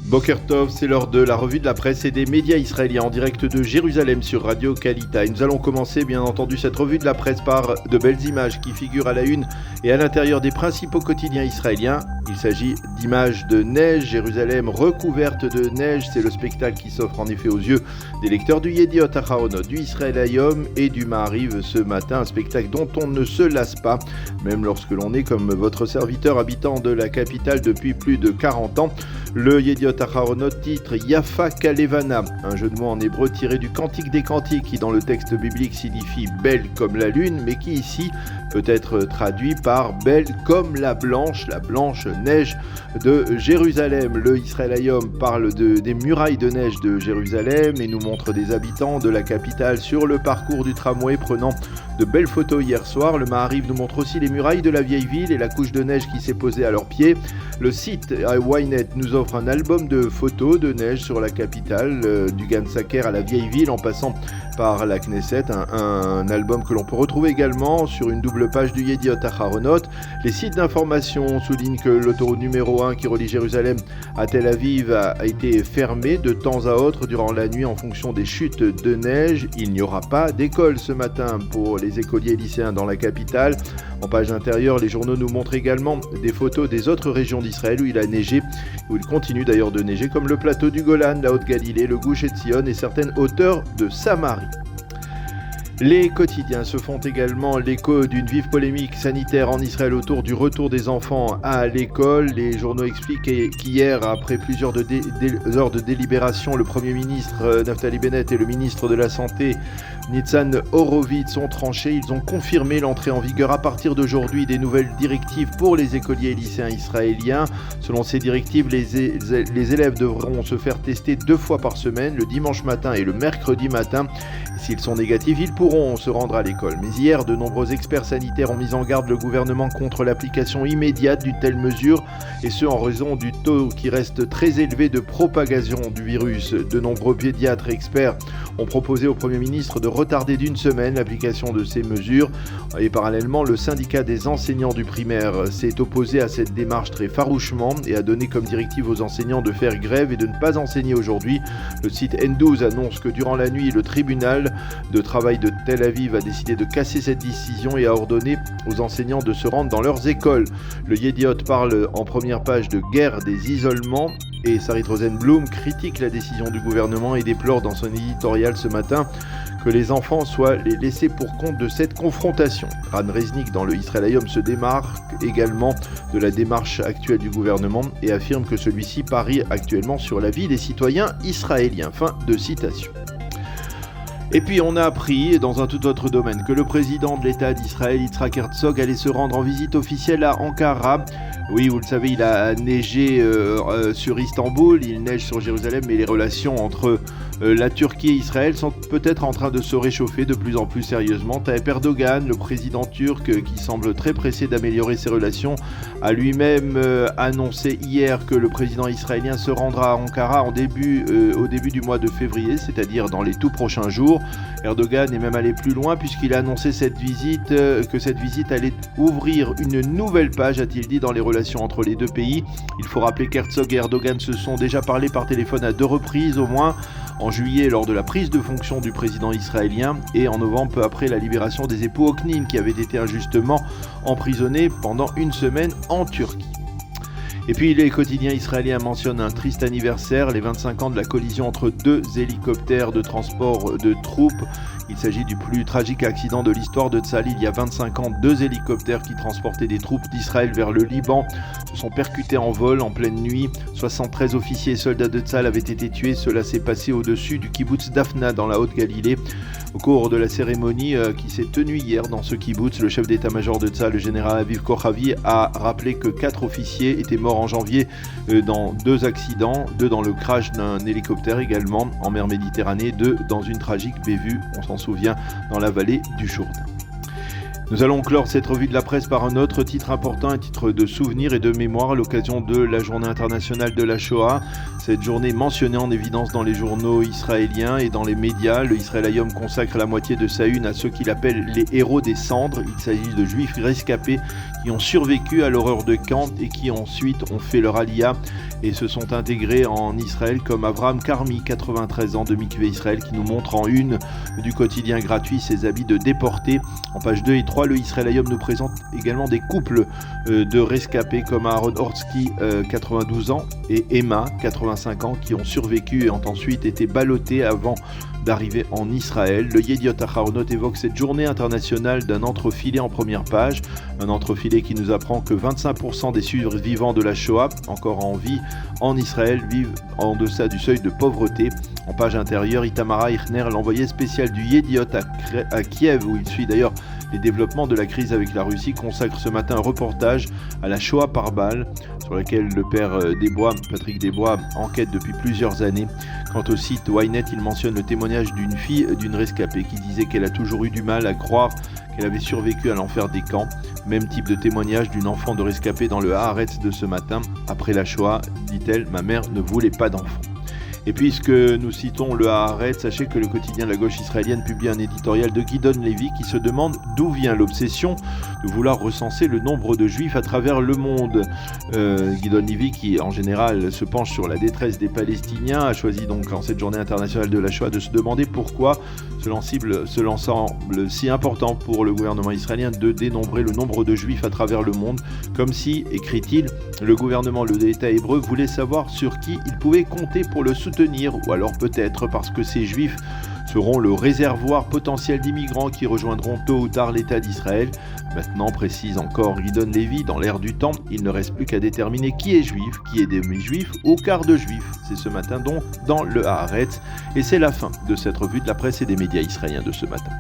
Boker Tov, c'est l'heure de la revue de la presse et des médias israéliens en direct de Jérusalem sur Radio Kalita. Et nous allons commencer bien entendu cette revue de la presse par de belles images qui figurent à la une et à l'intérieur des principaux quotidiens israéliens. Il s'agit d'images de neige, Jérusalem recouverte de neige, c'est le spectacle qui s'offre en effet aux yeux des lecteurs du Yediot Aharonot, du Israël Hayom et du Ma'ariv ce matin, un spectacle dont on ne se lasse pas, même lorsque l'on est comme votre serviteur habitant de la capitale depuis plus de 40 ans. Le Yediot Aharonot titre Yafa Kalevana, un jeu de mots en hébreu tiré du Cantique des Cantiques qui dans le texte biblique signifie belle comme la lune, mais qui ici peut être traduit par belle comme la blanche neige de Jérusalem. Le Israël Hayom parle des murailles de neige de Jérusalem et nous montre des habitants de la capitale sur le parcours du tramway prenant de belles photos hier soir. Le Ma'ariv nous montre aussi les murailles de la vieille ville et la couche de neige qui s'est posée à leurs pieds. Le site Ynet nous offre un album de photos de neige sur la capitale, du Gan Saker à la vieille ville en passant par la Knesset, un album que l'on peut retrouver également sur une double page du Yediot Aharonot. Les sites d'information soulignent que l'autoroute numéro 1 qui relie Jérusalem à Tel Aviv a été fermée de temps à autre durant la nuit en fonction des chutes de neige. Il n'y aura pas d'école ce matin pour les écoliers et lycéens dans la capitale. En page intérieure, les journaux nous montrent également des photos des autres régions d'Israël où il a neigé, où il continue d'ailleurs de neiger, comme le plateau du Golan, la Haute-Galilée, le Gush Etzion et certaines hauteurs de Samarie. Les quotidiens se font également l'écho d'une vive polémique sanitaire en Israël autour du retour des enfants à l'école. Les journaux expliquent qu'hier, après plusieurs heures de délibération, le Premier ministre Naftali Bennett et le ministre de la Santé Nitzan Horowitz ont tranché. Ils ont confirmé l'entrée en vigueur à partir d'aujourd'hui des nouvelles directives pour les écoliers et lycéens israéliens. Selon ces directives, les élèves devront se faire tester 2 fois par semaine, le dimanche matin et le mercredi matin. S'ils sont négatifs, ils pourront se rendre à l'école. Mais hier, de nombreux experts sanitaires ont mis en garde le gouvernement contre l'application immédiate d'une telle mesure, et ce en raison du taux qui reste très élevé de propagation du virus. De nombreux pédiatres et experts ont proposé au Premier ministre de retarder d'1 semaine l'application de ces mesures. Et parallèlement, le syndicat des enseignants du primaire s'est opposé à cette démarche très farouchement et a donné comme directive aux enseignants de faire grève et de ne pas enseigner aujourd'hui. Le site N12 annonce que durant la nuit, le tribunal de travail de Tel Aviv a décidé de casser cette décision et a ordonné aux enseignants de se rendre dans leurs écoles. Le Yediot parle en première page de guerre des isolements et Sarit Rosenblum critique la décision du gouvernement et déplore dans son éditorial ce matin que les enfants soient les laissés pour compte de cette confrontation. Ran Reznik dans le Israël Hayom se démarque également de la démarche actuelle du gouvernement et affirme que celui-ci parie actuellement sur la vie des citoyens israéliens. Fin de citation. Et puis on a appris, dans un tout autre domaine, que le président de l'État d'Israël, Yitzhak Herzog, allait se rendre en visite officielle à Ankara. Oui, vous le savez, il a neigé sur Istanbul, il neige sur Jérusalem, mais les relations entre la Turquie et Israël sont peut-être en train de se réchauffer de plus en plus sérieusement. Tayyip Erdogan, le président turc, qui semble très pressé d'améliorer ses relations, a lui-même annoncé hier que le président israélien se rendra à Ankara au début du mois de février, c'est-à-dire dans les tout prochains jours. Erdogan est même allé plus loin puisqu'il a annoncé que cette visite allait ouvrir une nouvelle page, a-t-il dit, dans les relations entre les deux pays. Il faut rappeler qu'Herzog et Erdogan se sont déjà parlé par téléphone à 2 reprises au moins, en juillet lors de la prise de fonction du président israélien et en novembre peu après la libération des époux Oknin qui avaient été injustement emprisonnés pendant 1 semaine en Turquie. Et puis les quotidiens israéliens mentionnent un triste anniversaire, les 25 ans de la collision entre 2 hélicoptères de transport de troupes. Il s'agit du plus tragique accident de l'histoire de Tsahal. Il y a 25 ans, 2 hélicoptères qui transportaient des troupes d'Israël vers le Liban se sont percutés en vol en pleine nuit. 73 officiers et soldats de Tsahal avaient été tués. Cela s'est passé au-dessus du kibbutz Dafna dans la Haute-Galilée. Au cours de la cérémonie qui s'est tenue hier dans ce kibbutz, le chef d'état-major de Tsahal, le général Aviv Kochavi, a rappelé que 4 officiers étaient morts en janvier dans 2 accidents, 2 dans le crash d'un hélicoptère également en mer Méditerranée, 2 dans une tragique bévue, on s'en souvient, dans la vallée du Jourdain. Nous allons clore cette revue de la presse par un autre titre important, un titre de souvenir et de mémoire à l'occasion de la journée internationale de la Shoah. Cette journée mentionnée en évidence dans les journaux israéliens et dans les médias. Le Israël Hayom consacre la moitié de sa une à ceux qu'il appelle les héros des cendres. Il s'agit de juifs rescapés qui ont survécu à l'horreur de camp et qui ensuite ont fait leur aliyah et se sont intégrés en Israël, comme Avraham Karmi, 93 ans, de Mikvé Israël, qui nous montre en une du quotidien gratuit ses habits de déportés. En pages 2 et 3, le Israël Hayom nous présente également des couples de rescapés comme Aaron Hortsky, 92 ans, et Emma, 85 ans, qui ont survécu et ont ensuite été ballottés avant d'arriver en Israël. Le Yediot Aharonot évoque cette journée internationale d'un entrefilé en première page, un entrefilé qui nous apprend que 25% des survivants de la Shoah, encore en vie en Israël, vivent en deçà du seuil de pauvreté. En page intérieure, Itamara Eichner, l'envoyé spécial du Yediot à Kiev, où il suit d'ailleurs les développements de la crise avec la Russie, consacre ce matin un reportage à la Shoah par balle, sur laquelle le père Patrick Desbois, enquête depuis plusieurs années. Quant au site Ynet, il mentionne le témoignage d'une fille d'une rescapée qui disait qu'elle a toujours eu du mal à croire qu'elle avait survécu à l'enfer des camps. Même type de témoignage d'une enfant de rescapée dans le Haaretz de ce matin. Après la Shoah, dit-elle, ma mère ne voulait pas d'enfant. Et puisque nous citons le Haaretz, sachez que le quotidien de la gauche israélienne publie un éditorial de Gideon Levy qui se demande d'où vient l'obsession de vouloir recenser le nombre de juifs à travers le monde. Gideon Levy, qui en général se penche sur la détresse des Palestiniens, a choisi donc en cette journée internationale de la Shoah de se demander pourquoi cela semble si important pour le gouvernement israélien de dénombrer le nombre de juifs à travers le monde, comme si, écrit-il, le gouvernement de l'État hébreu voulait savoir sur qui il pouvait compter pour le soutenir, ou alors peut-être parce que ces juifs seront le réservoir potentiel d'immigrants qui rejoindront tôt ou tard l'État d'Israël. Maintenant, précise encore Gideon Levy, dans l'ère du temps, il ne reste plus qu'à déterminer qui est juif, qui est demi-juif ou quart de juif. C'est ce matin donc dans le Haaretz, et c'est la fin de cette revue de la presse et des médias israéliens de ce matin.